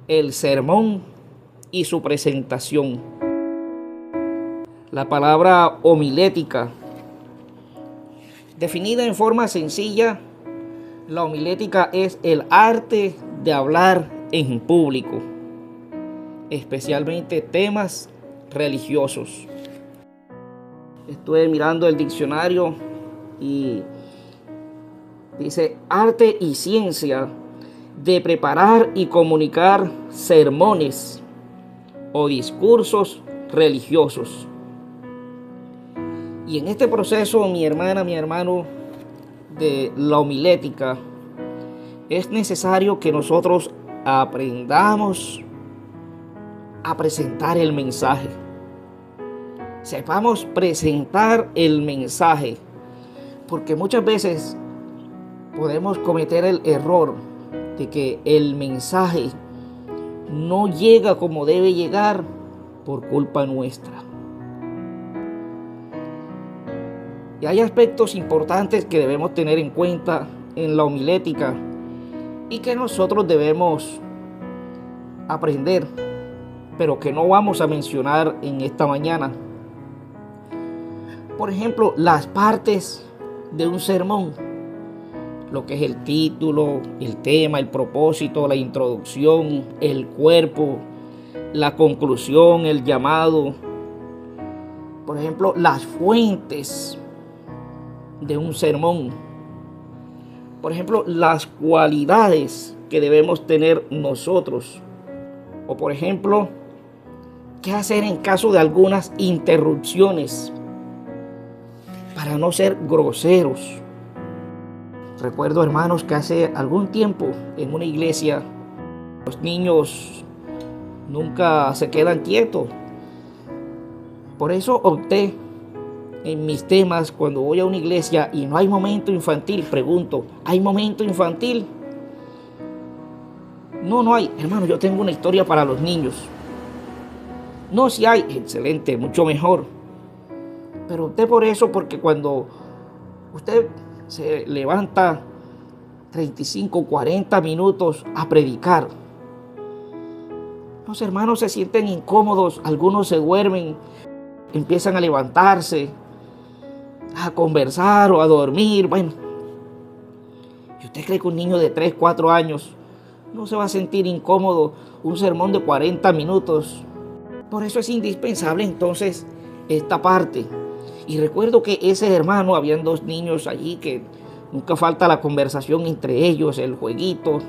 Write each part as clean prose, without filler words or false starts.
el sermón y su presentación. La palabra homilética, definida en forma sencilla, la homilética es el arte de hablar en público, especialmente temas religiosos. Estuve mirando el diccionario y dice arte y ciencia de preparar y comunicar sermones o discursos religiosos. Y en este proceso, mi hermana, mi hermano, de la homilética, es necesario que nosotros aprendamos a presentar el mensaje. Sepamos presentar el mensaje, porque muchas veces podemos cometer el error de que el mensaje no llega como debe llegar por culpa nuestra. Y hay aspectos importantes que debemos tener en cuenta en la homilética y que nosotros debemos aprender, pero que no vamos a mencionar en esta mañana. Por ejemplo, las partes de un sermón, lo que es el título, el tema, el propósito, la introducción, el cuerpo, la conclusión, el llamado. Por ejemplo, las fuentes de un sermón. Por ejemplo, las cualidades que debemos tener nosotros. O por ejemplo, qué hacer en caso de algunas interrupciones para no ser groseros. Recuerdo, hermanos, que hace algún tiempo en una iglesia los niños nunca se quedan quietos. Por eso opté en mis temas, cuando voy a una iglesia y no hay momento infantil, pregunto, ¿hay momento infantil? No hay. Hermano, yo tengo una historia para los niños. No, si hay, excelente, mucho mejor. Pero opté por eso porque cuando usted se levanta 35, 40 minutos a predicar, los hermanos se sienten incómodos, algunos se duermen, empiezan a levantarse, a conversar o a dormir. Bueno, ¿y usted cree que un niño de 3, 4 años no se va a sentir incómodo un sermón de 40 minutos? Por eso es indispensable entonces esta parte. Y recuerdo que ese hermano, habían 2 niños allí que nunca falta la conversación entre ellos, el jueguito.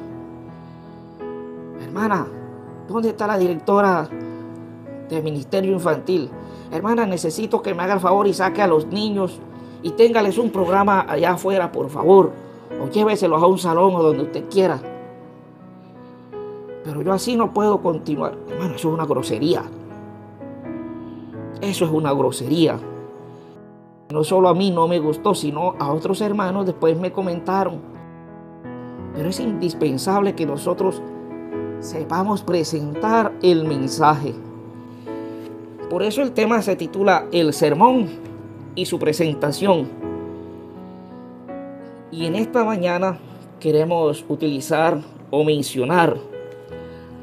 Hermana, ¿dónde está la directora del Ministerio Infantil? Hermana, necesito que me haga el favor y saque a los niños y téngales un programa allá afuera, por favor. O lléveselos a un salón o donde usted quiera. Pero yo así no puedo continuar. Hermano, eso es una grosería. Eso es una grosería. No solo a mí no me gustó, sino a otros hermanos después me comentaron. Pero es indispensable que nosotros sepamos presentar el mensaje. Por eso el tema se titula El sermón y su presentación. Y en esta mañana queremos utilizar o mencionar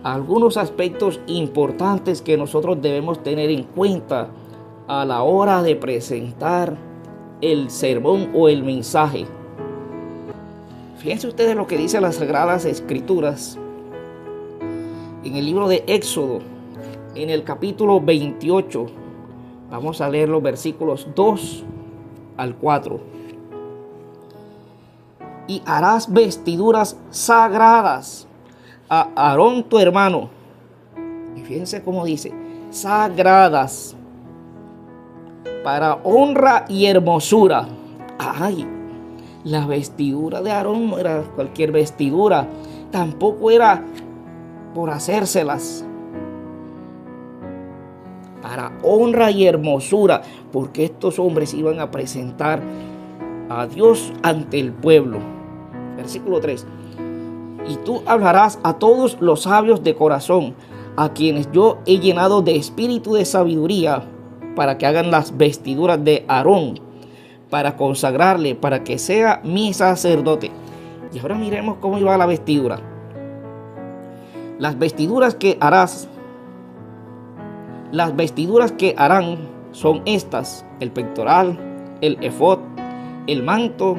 algunos aspectos importantes que nosotros debemos tener en cuenta a la hora de presentar el sermón o el mensaje. Fíjense ustedes lo que dice las Sagradas Escrituras en el libro de Éxodo, en el capítulo 28. Vamos a leer los versículos 2 al 4. Y harás vestiduras sagradas a Aarón tu hermano. Y fíjense cómo dice, sagradas, para honra y hermosura. Ay, la vestidura de Aarón no era cualquier vestidura, tampoco era por hacérselas. Para honra y hermosura, porque estos hombres iban a presentar a Dios ante el pueblo. Versículo 3. Y tú hablarás a todos los sabios de corazón, a quienes yo he llenado de espíritu de sabiduría, para que hagan las vestiduras de Aarón, para consagrarle, para que sea mi sacerdote. Y ahora miremos cómo iba la vestidura. Las vestiduras que harán son estas: el pectoral, el efod, el manto,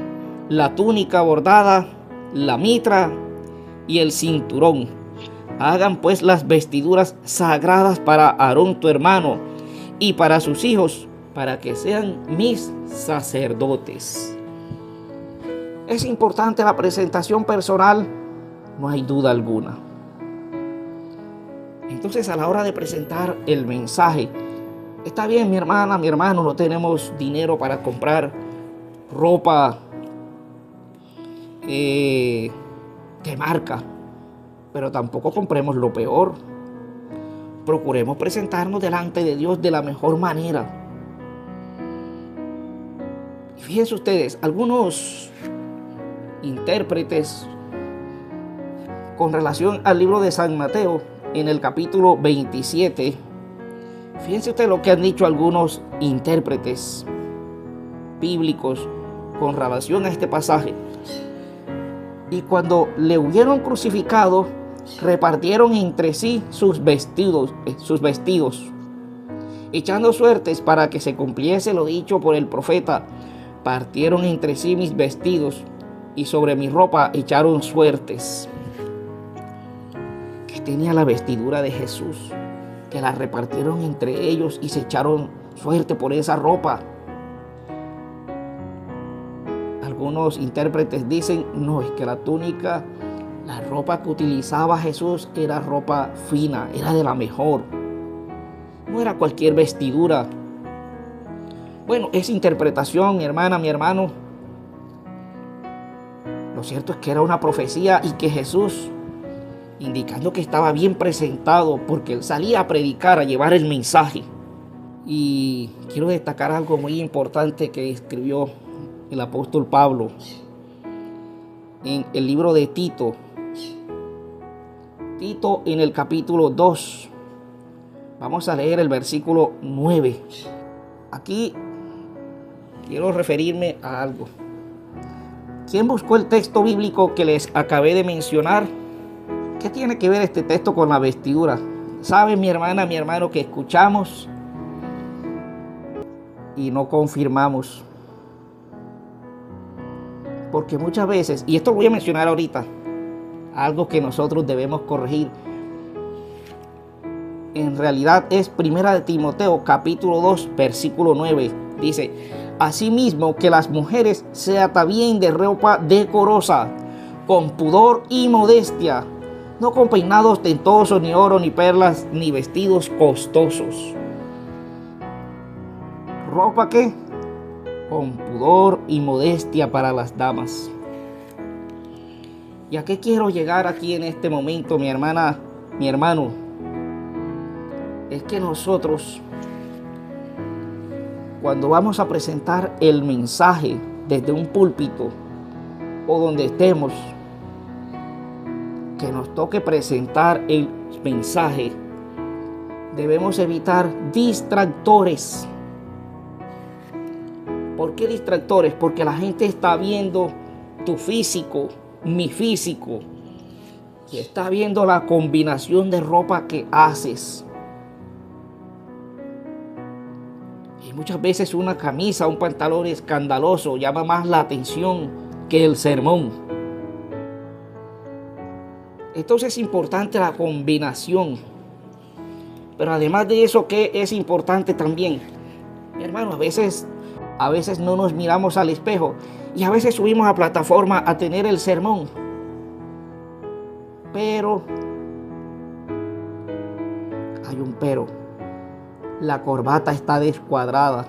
la túnica bordada, la mitra y el cinturón. Hagan pues las vestiduras sagradas para Aarón tu hermano y para sus hijos, para que sean mis sacerdotes. Es importante la presentación personal, no hay duda alguna. Entonces, a la hora de presentar el mensaje, está bien, mi hermana, mi hermano, no tenemos dinero para comprar ropa de marca, pero tampoco compremos lo peor. Procuremos presentarnos delante de Dios de la mejor manera. Y fíjense ustedes, algunos intérpretes con relación al libro de San Mateo, en el capítulo 27, fíjense ustedes lo que han dicho algunos intérpretes bíblicos con relación a este pasaje. Y cuando le hubieron crucificado, repartieron entre sí sus vestidos, echando suertes para que se cumpliese lo dicho por el profeta. Partieron entre sí mis vestidos y sobre mi ropa echaron suertes. Que tenía la vestidura de Jesús, que la repartieron entre ellos y se echaron suerte por esa ropa. Algunos intérpretes dicen, no, es que la túnica, la ropa que utilizaba Jesús era ropa fina, era de la mejor. No era cualquier vestidura. Bueno, esa interpretación, mi hermana, mi hermano, lo cierto es que era una profecía y que Jesús, indicando que estaba bien presentado porque él salía a predicar, a llevar el mensaje. Y quiero destacar algo muy importante que escribió el apóstol Pablo en el libro de Tito. Tito, en el capítulo 2. Vamos a leer el versículo 9. Aquí quiero referirme a algo. ¿Quién buscó el texto bíblico que les acabé de mencionar? ¿Qué tiene que ver este texto con la vestidura? ¿Sabe, mi hermana, mi hermano, que escuchamos y no confirmamos? Porque muchas veces, y esto lo voy a mencionar ahorita, algo que nosotros debemos corregir, en realidad es Primera de Timoteo, capítulo 2, versículo 9. Dice, asimismo que las mujeres se atavíen de ropa decorosa, con pudor y modestia, no con peinados ostentosos, ni oro, ni perlas, ni vestidos costosos. ¿Ropa qué? Con pudor y modestia para las damas. ¿Y a qué quiero llegar aquí en este momento, mi hermana, mi hermano? Es que nosotros, cuando vamos a presentar el mensaje desde un púlpito o donde estemos, que nos toque presentar el mensaje, debemos evitar distractores. ¿Por qué distractores? Porque la gente está viendo tu físico, mi físico, y está viendo la combinación de ropa que haces. Y muchas veces una camisa, un pantalón escandaloso llama más la atención que el sermón. Entonces es importante la combinación. Pero además de eso, ¿qué es importante también? Mi hermano, a veces no nos miramos al espejo y a veces subimos a plataforma a tener el sermón. Pero hay un pero. La corbata está descuadrada.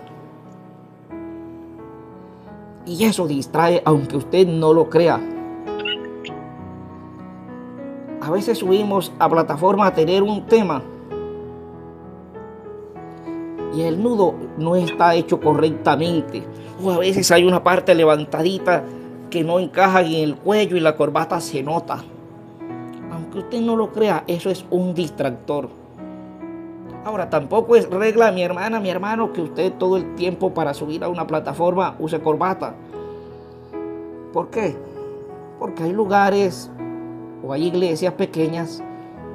Y eso distrae, aunque usted no lo crea. A veces subimos a plataforma a tener un tema y el nudo no está hecho correctamente. O a veces hay una parte levantadita que no encaja en el cuello y la corbata se nota. Aunque usted no lo crea, eso es un distractor. Ahora, tampoco es regla, mi hermana, mi hermano, que usted todo el tiempo para subir a una plataforma use corbata. ¿Por qué? Porque hay lugares o hay iglesias pequeñas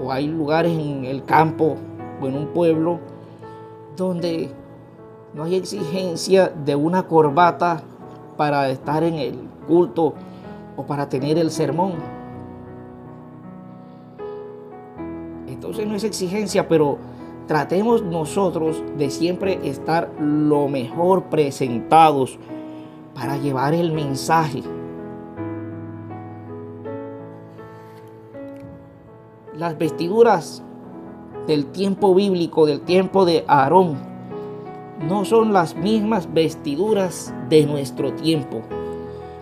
o hay lugares en el campo o en un pueblo donde no hay exigencia de una corbata para estar en el culto o para tener el sermón. Entonces no es exigencia, pero tratemos nosotros de siempre estar lo mejor presentados para llevar el mensaje. Las vestiduras del tiempo bíblico, del tiempo de Aarón, no son las mismas vestiduras de nuestro tiempo.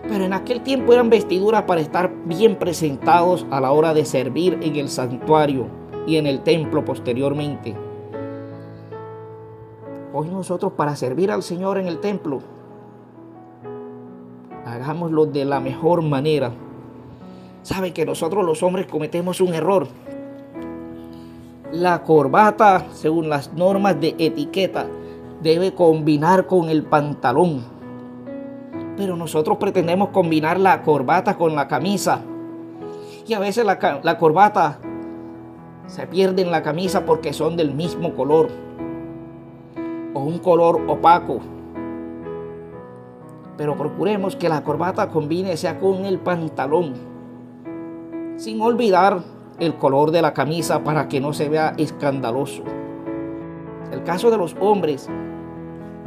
Pero en aquel tiempo eran vestiduras para estar bien presentados a la hora de servir en el santuario y en el templo posteriormente. Hoy nosotros, para servir al Señor en el templo, hagámoslo de la mejor manera. Sabe que nosotros los hombres cometemos un error. La corbata, según las normas de etiqueta, debe combinar con el pantalón. Pero nosotros pretendemos combinar la corbata con la camisa. Y a veces la corbata se pierde en la camisa porque son del mismo color o un color opaco. Pero procuremos que la corbata combine sea con el pantalón, sin olvidar el color de la camisa para que no se vea escandaloso. El caso de los hombres,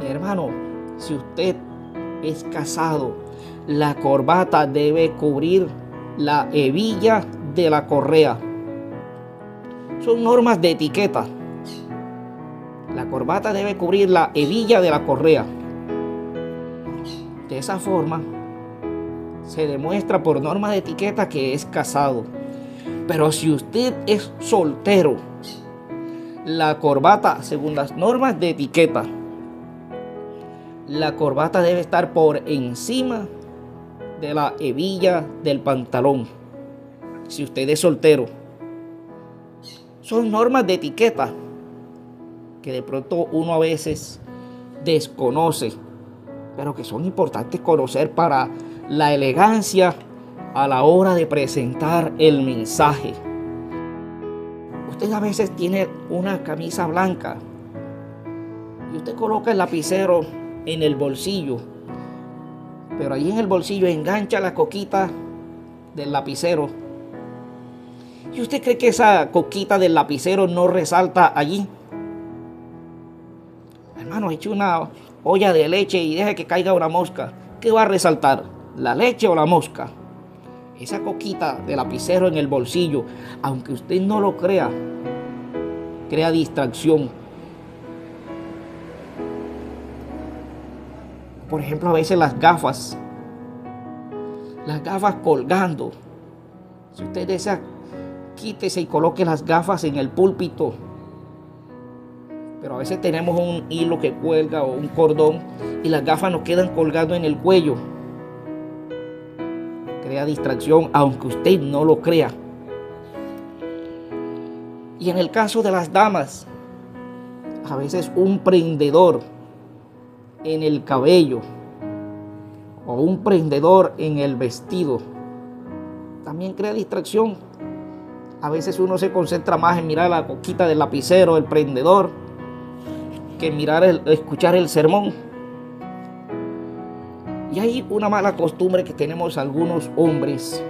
mi hermano, si usted es casado, la corbata debe cubrir la hebilla de la correa. Son normas de etiqueta. La corbata debe cubrir la hebilla de la correa. De esa forma se demuestra por norma de etiqueta que es casado. Pero si usted es soltero, la corbata, según las normas de etiqueta, la corbata debe estar por encima de la hebilla del pantalón. Si usted es soltero, son normas de etiqueta que de pronto uno a veces desconoce, pero que son importantes conocer para la elegancia a la hora de presentar el mensaje. Usted a veces tiene una camisa blanca y usted coloca el lapicero en el bolsillo, pero ahí en el bolsillo engancha la coquita del lapicero. ¿Y usted cree que esa coquita del lapicero no resalta allí? Hermano, eche una olla de leche y deje que caiga una mosca. ¿Qué va a resaltar? ¿La leche o la mosca? Esa coquita de lapicero en el bolsillo, aunque usted no lo crea, crea distracción. Por ejemplo, a veces las gafas colgando. Si usted desea, quítese y coloque las gafas en el púlpito. Pero a veces tenemos un hilo que cuelga o un cordón y las gafas nos quedan colgando en el cuello. Crea distracción, aunque usted no lo crea. Y en el caso de las damas, a veces un prendedor en el cabello o un prendedor en el vestido también crea distracción. A veces uno se concentra más en mirar la coquita del lapicero, el prendedor, que escuchar el sermón. Y hay una mala costumbre que tenemos algunos hombres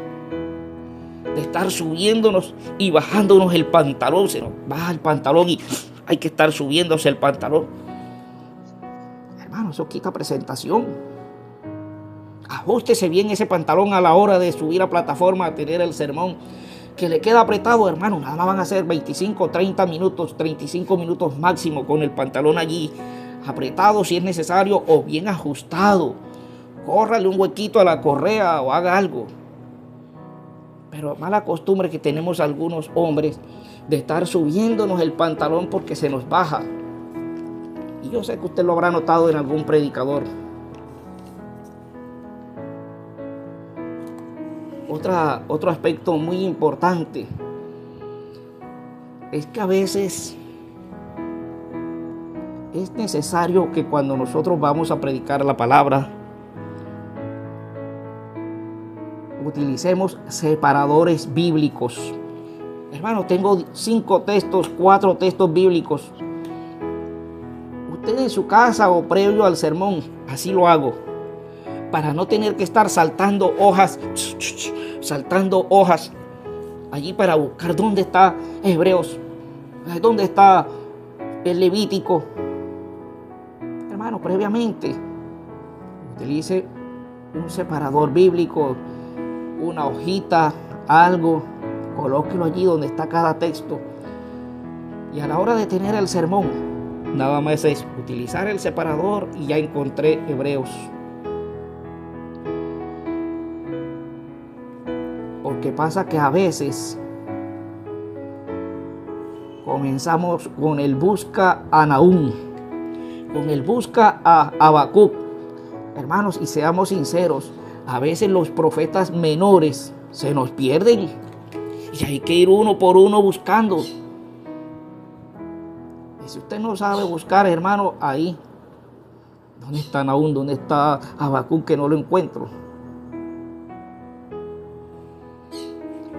de estar subiéndonos y bajándonos el pantalón. Se nos baja el pantalón y hay que estar subiéndose el pantalón. Hermano, eso quita presentación. Ajústese bien ese pantalón a la hora de subir a plataforma a tener el sermón. Que le queda apretado, hermano, nada más van a ser 25, 30 minutos, 35 minutos máximo con el pantalón allí apretado si es necesario o bien ajustado. Córrale un huequito a la correa o haga algo. Pero mala costumbre que tenemos algunos hombres de estar subiéndonos el pantalón porque se nos baja. Y yo sé que usted lo habrá notado en algún predicador. Otro aspecto muy importante es que a veces es necesario que cuando nosotros vamos a predicar la palabra, utilicemos separadores bíblicos Hermano, tengo 5 textos, 4 textos bíblicos. Usted en su casa o previo al sermón, así lo hago, para no tener que estar saltando hojas allí para buscar dónde está Hebreos, dónde está el Levítico. Hermano, previamente utilice un separador bíblico, una hojita, algo, colóquelo allí donde está cada texto. Y a la hora de tener el sermón, nada más es utilizar el separador y ya encontré Hebreos. Porque pasa que a veces comenzamos con el busca a Nahum, con el busca a Habacuc. Hermanos, y seamos sinceros, a veces los profetas menores se nos pierden y hay que ir uno por uno buscando. Y si usted no sabe buscar, hermano, ahí, ¿dónde está Nahum? ¿Dónde está Habacuc? Que no lo encuentro.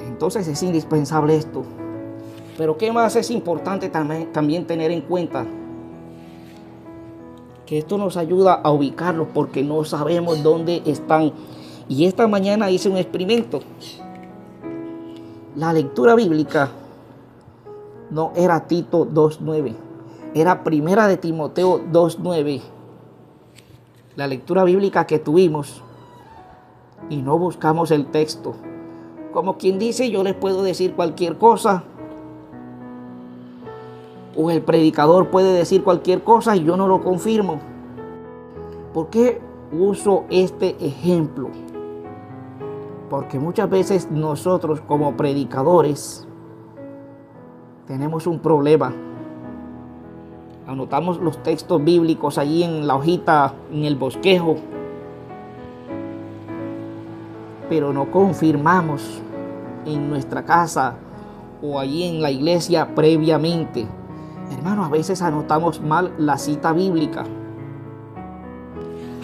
Entonces es indispensable esto. Pero ¿qué más es importante también tener en cuenta? Que esto nos ayuda a ubicarlos porque no sabemos dónde están. Y esta mañana hice un experimento. La lectura bíblica no era Tito 2:9, era Primera de Timoteo 2:9. La lectura bíblica que tuvimos y no buscamos el texto. Como quien dice, yo les puedo decir cualquier cosa, o el predicador puede decir cualquier cosa y yo no lo confirmo. ¿Por qué uso este ejemplo? Porque muchas veces nosotros como predicadores tenemos un problema. Anotamos los textos bíblicos allí en la hojita, en el bosquejo, pero no confirmamos en nuestra casa o allí en la iglesia previamente. Hermano, a veces anotamos mal la cita bíblica.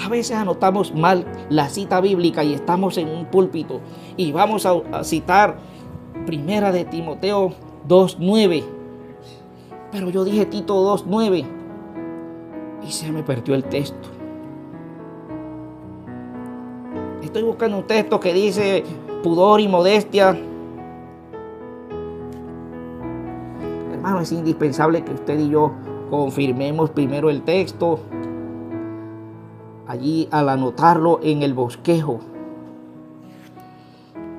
A veces anotamos mal la cita bíblica y estamos en un púlpito y vamos a citar Primera de Timoteo 2:9. Pero yo dije Tito 2:9 y se me perdió el texto. Estoy buscando un texto que dice pudor y modestia. Hermano, es indispensable que usted y yo confirmemos primero el texto allí al anotarlo en el bosquejo.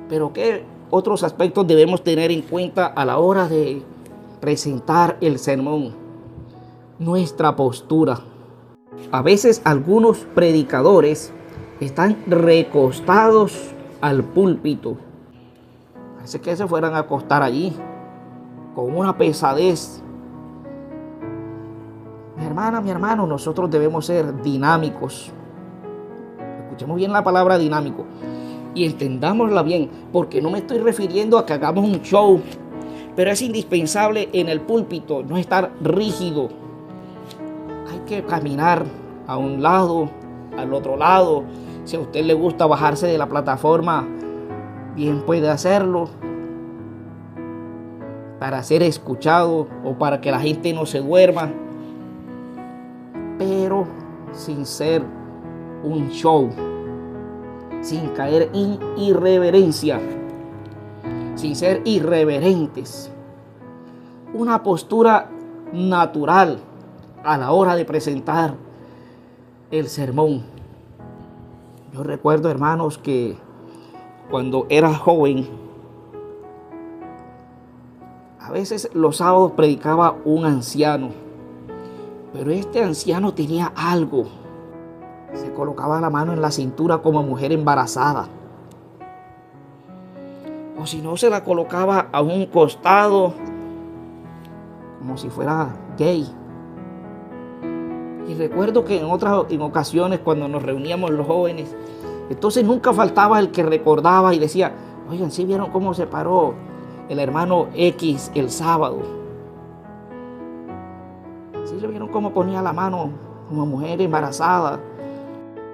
Pero ¿qué otros aspectos debemos tener en cuenta a la hora de presentar el sermón? Nuestra postura. A veces algunos predicadores están recostados al púlpito. Parece que se fueran a acostar allí con una pesadez. Mi hermana, mi hermano, nosotros debemos ser dinámicos. Escuchemos bien la palabra dinámico y entendámosla bien, porque no me estoy refiriendo a que hagamos un show, pero es indispensable en el púlpito no estar rígido. Hay que caminar a un lado, al otro lado. Si a usted le gusta bajarse de la plataforma, bien puede hacerlo para ser escuchado o para que la gente no se duerma, pero sin ser un show, sin caer en irreverencia, sin ser irreverentes. Una postura natural a la hora de presentar el sermón. Yo recuerdo, hermanos, que cuando era joven, a veces los sábados predicaba un anciano, pero este anciano tenía algo. Se colocaba la mano en la cintura como mujer embarazada. O si no, se la colocaba a un costado como si fuera gay. Y recuerdo que en ocasiones cuando nos reuníamos los jóvenes, entonces nunca faltaba el que recordaba y decía: oigan, ¿sí vieron cómo se paró el hermano X el sábado? ¿Sí le vieron cómo ponía la mano como mujer embarazada?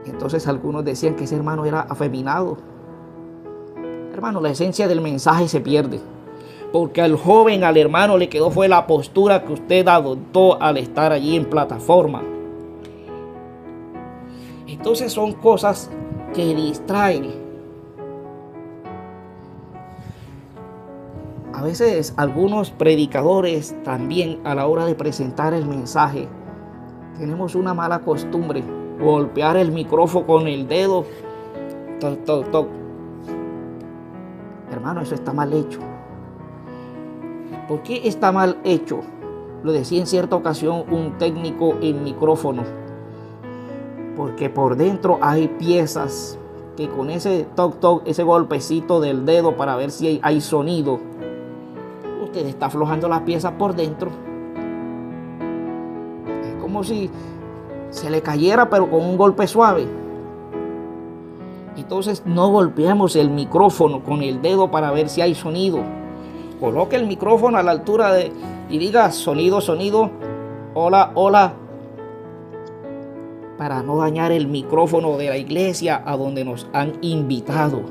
Entonces algunos decían que ese hermano era afeminado. Hermano, la esencia del mensaje se pierde. Porque al joven, al hermano, le quedó fue la postura que usted adoptó al estar allí en plataforma. Entonces son cosas que distraen. A veces algunos predicadores también, a la hora de presentar el mensaje, tenemos una mala costumbre: golpear el micrófono con el dedo. Toc, toc, toc. Hermano, eso está mal hecho. ¿Por qué está mal hecho? Lo decía en cierta ocasión un técnico en micrófono. Porque por dentro hay piezas que con ese toc toc, ese golpecito del dedo para ver si hay sonido, usted está aflojando las piezas por dentro. Es como si se le cayera, pero con un golpe suave. Entonces no golpeamos el micrófono con el dedo para ver si hay sonido. Coloque el micrófono a la altura y diga sonido, sonido, hola, hola, para no dañar el micrófono de la iglesia a donde nos han invitado,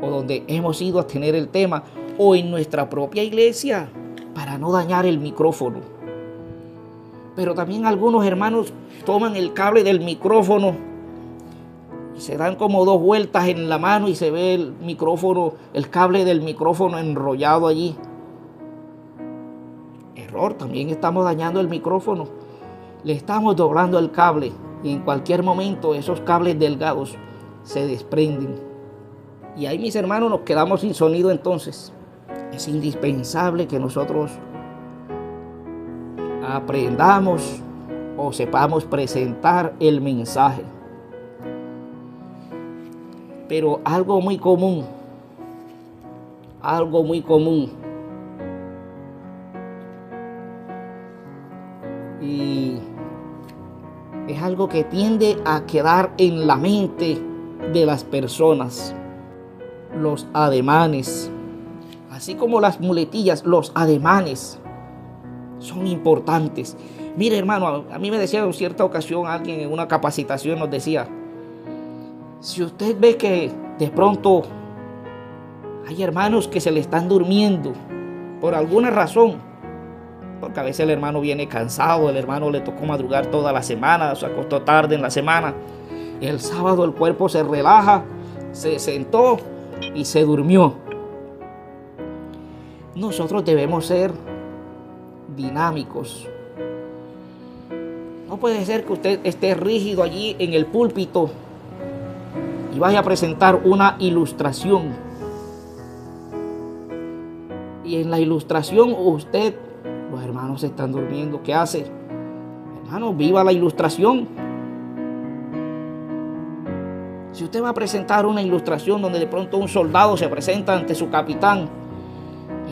o donde hemos ido a tener el tema, o en nuestra propia iglesia, para no dañar el micrófono. Pero también algunos hermanos toman el cable del micrófono y se dan como 2 vueltas en la mano y se ve el micrófono, el cable del micrófono enrollado allí. Error, también estamos dañando el micrófono. Le estamos doblando el cable y en cualquier momento esos cables delgados se desprenden. Y ahí, mis hermanos, nos quedamos sin sonido. Entonces es indispensable que nosotros aprendamos o sepamos presentar el mensaje. Pero algo muy común, y es algo que tiende a quedar en la mente de las personas: los ademanes. Así como las muletillas, los ademanes son importantes. Mire, hermano, a mí me decía en cierta ocasión alguien en una capacitación, nos decía: si usted ve que de pronto hay hermanos que se le están durmiendo por alguna razón, porque a veces el hermano viene cansado, el hermano le tocó madrugar toda la semana, se acostó tarde en la semana, y el sábado el cuerpo se relaja, se sentó y se durmió. Nosotros debemos ser dinámicos. No puede ser que usted esté rígido allí en el púlpito y vaya a presentar una ilustración. Y en la ilustración los hermanos se están durmiendo. ¿Qué hace? Hermano, viva la ilustración. Si usted va a presentar una ilustración donde de pronto un soldado se presenta ante su capitán,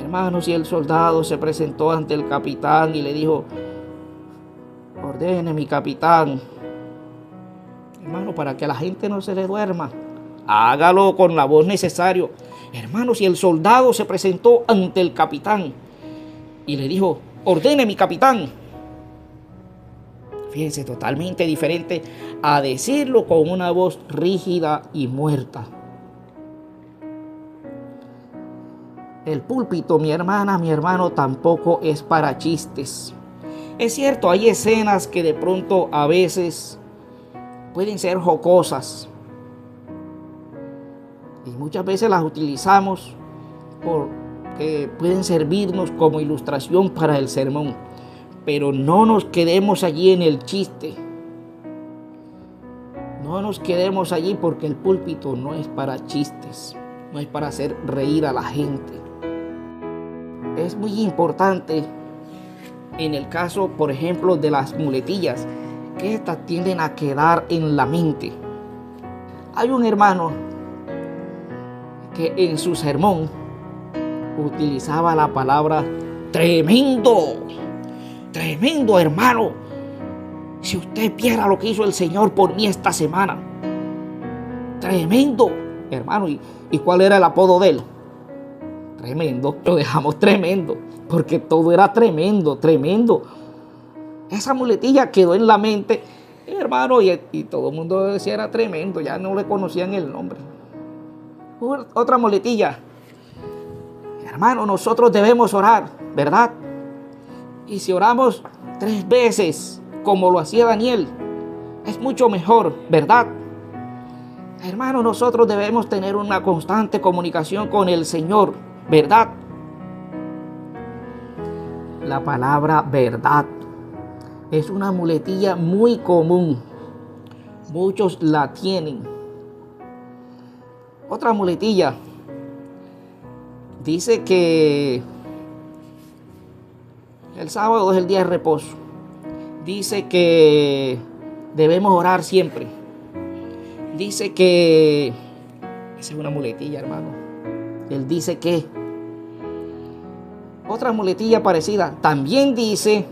hermano, si el soldado se presentó ante el capitán y le dijo: ordene, mi capitán, hermano, para que la gente no se le duerma, hágalo con la voz necesaria. Hermano, si el soldado se presentó ante el capitán y le dijo: ordene, mi capitán, fíjense, totalmente diferente a decirlo con una voz rígida y muerta. El púlpito, mi hermana, mi hermano, tampoco es para chistes. Es cierto, hay escenas que de pronto a veces pueden ser jocosas y muchas veces las utilizamos porque pueden servirnos como ilustración para el sermón. Pero no nos quedemos allí en el chiste. No nos quedemos allí, porque el púlpito no es para chistes, no es para hacer reír a la gente. Es muy importante en el caso, por ejemplo, de las muletillas, que estas tienden a quedar en la mente. Hay un hermano que en su sermón utilizaba la palabra tremendo. Tremendo, hermano. Si usted viera lo que hizo el Señor por mí esta semana. Tremendo, hermano. ¿Y cuál era el apodo de él? Tremendo. Lo dejamos tremendo, porque todo era tremendo, tremendo. Esa muletilla quedó en la mente, hermano, y todo el mundo decía era tremendo. Ya no le conocían el nombre. Otra muletilla: Hermano, nosotros debemos orar, ¿verdad? Y si oramos 3 veces, como lo hacía Daniel, es mucho mejor, ¿verdad? Hermano, nosotros debemos tener una constante comunicación con el Señor, ¿verdad? La palabra verdad es una muletilla muy común. Muchos la tienen. Otra muletilla dice que el sábado es el día de reposo. Dice que debemos orar siempre. Dice que... Esa es una muletilla, hermano. Él dice que... Otra muletilla parecida. También dice...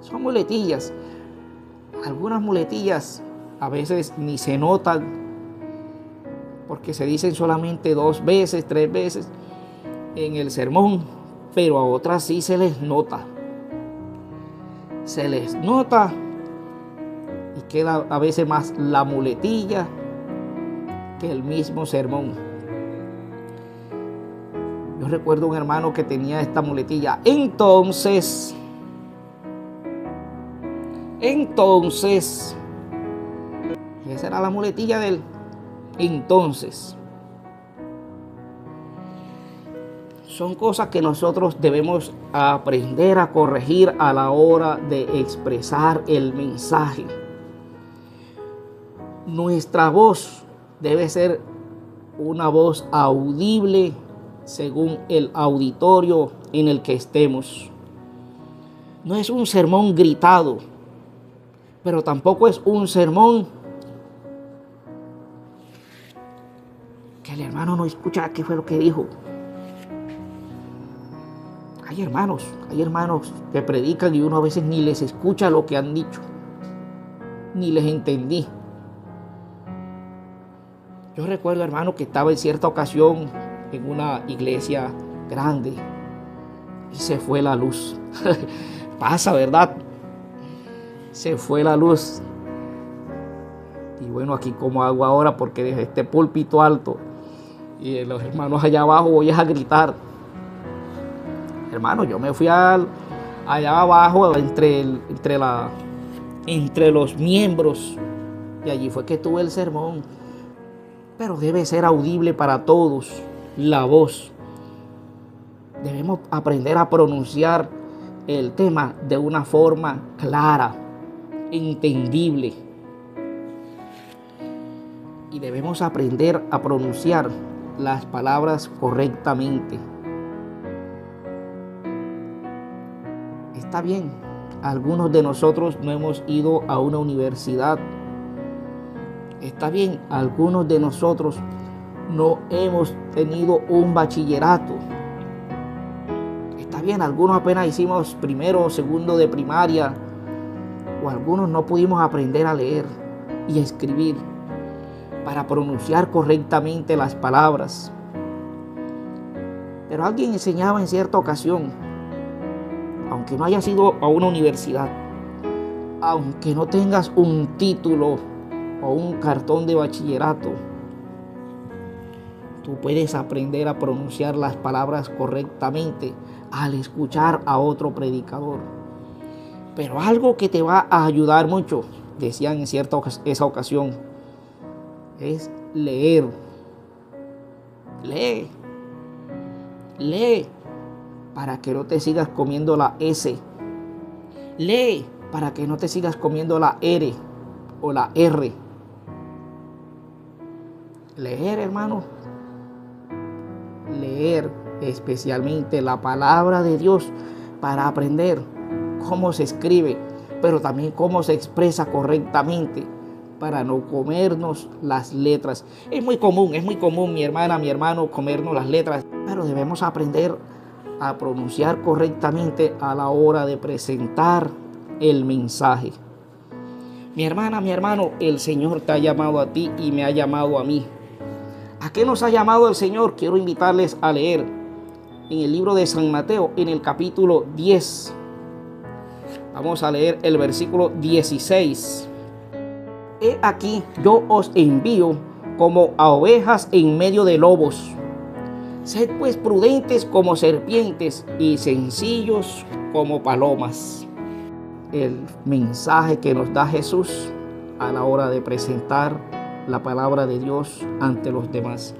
Son muletillas. Algunas muletillas a veces ni se notan, porque se dicen solamente 2 veces, 3 veces en el sermón, pero a otras sí se les nota. Se les nota y queda a veces más la muletilla que el mismo sermón. Yo recuerdo un hermano que tenía esta muletilla. Entonces, esa era la muletilla de él. Entonces, son cosas que nosotros debemos aprender a corregir a la hora de expresar el mensaje. Nuestra voz debe ser una voz audible según el auditorio en el que estemos. No es un sermón gritado, pero tampoco es un sermón que el hermano no escucha qué fue lo que dijo. Hay hermanos que predican y uno a veces ni les escucha lo que han dicho, ni les entendí. Yo recuerdo, hermano, que estaba en cierta ocasión en una iglesia grande y se fue la luz. Pasa, ¿verdad? Se fue la luz. Y bueno, aquí como hago ahora, porque desde este púlpito alto y los hermanos allá abajo voy a gritar. Hermano, yo me fui allá abajo entre los miembros, y allí fue que tuve el sermón. Pero debe ser audible para todos la voz. Debemos aprender a pronunciar el tema de una forma clara, entendible. Y debemos aprender a pronunciar las palabras correctamente. Está bien, algunos de nosotros no hemos ido a una universidad. Está bien, algunos de nosotros no hemos tenido un bachillerato. Está bien, algunos apenas hicimos primero o segundo de primaria, o algunos no pudimos aprender a leer y a escribir para pronunciar correctamente las palabras. Pero alguien enseñaba en cierta ocasión, aunque no hayas ido a una universidad, aunque no tengas un título o un cartón de bachillerato, tú puedes aprender a pronunciar las palabras correctamente al escuchar a otro predicador. Pero algo que te va a ayudar mucho, decían en esa ocasión, es leer. Lee para que no te sigas comiendo la S. Lee para que no te sigas comiendo la R o la R. Leer, hermano. Leer especialmente la palabra de Dios para aprender cómo se escribe, pero también cómo se expresa correctamente, para no comernos las letras. Es muy común, mi hermana, mi hermano, comernos las letras, pero debemos aprender a pronunciar correctamente a la hora de presentar el mensaje. Mi hermana, mi hermano, el Señor te ha llamado a ti y me ha llamado a mí. ¿A qué nos ha llamado el Señor? Quiero invitarles a leer en el libro de San Mateo, en el capítulo 10. Vamos a leer el versículo 16. He aquí, yo os envío como a ovejas en medio de lobos. Sed pues prudentes como serpientes y sencillos como palomas. El mensaje que nos da Jesús a la hora de presentar la palabra de Dios ante los demás.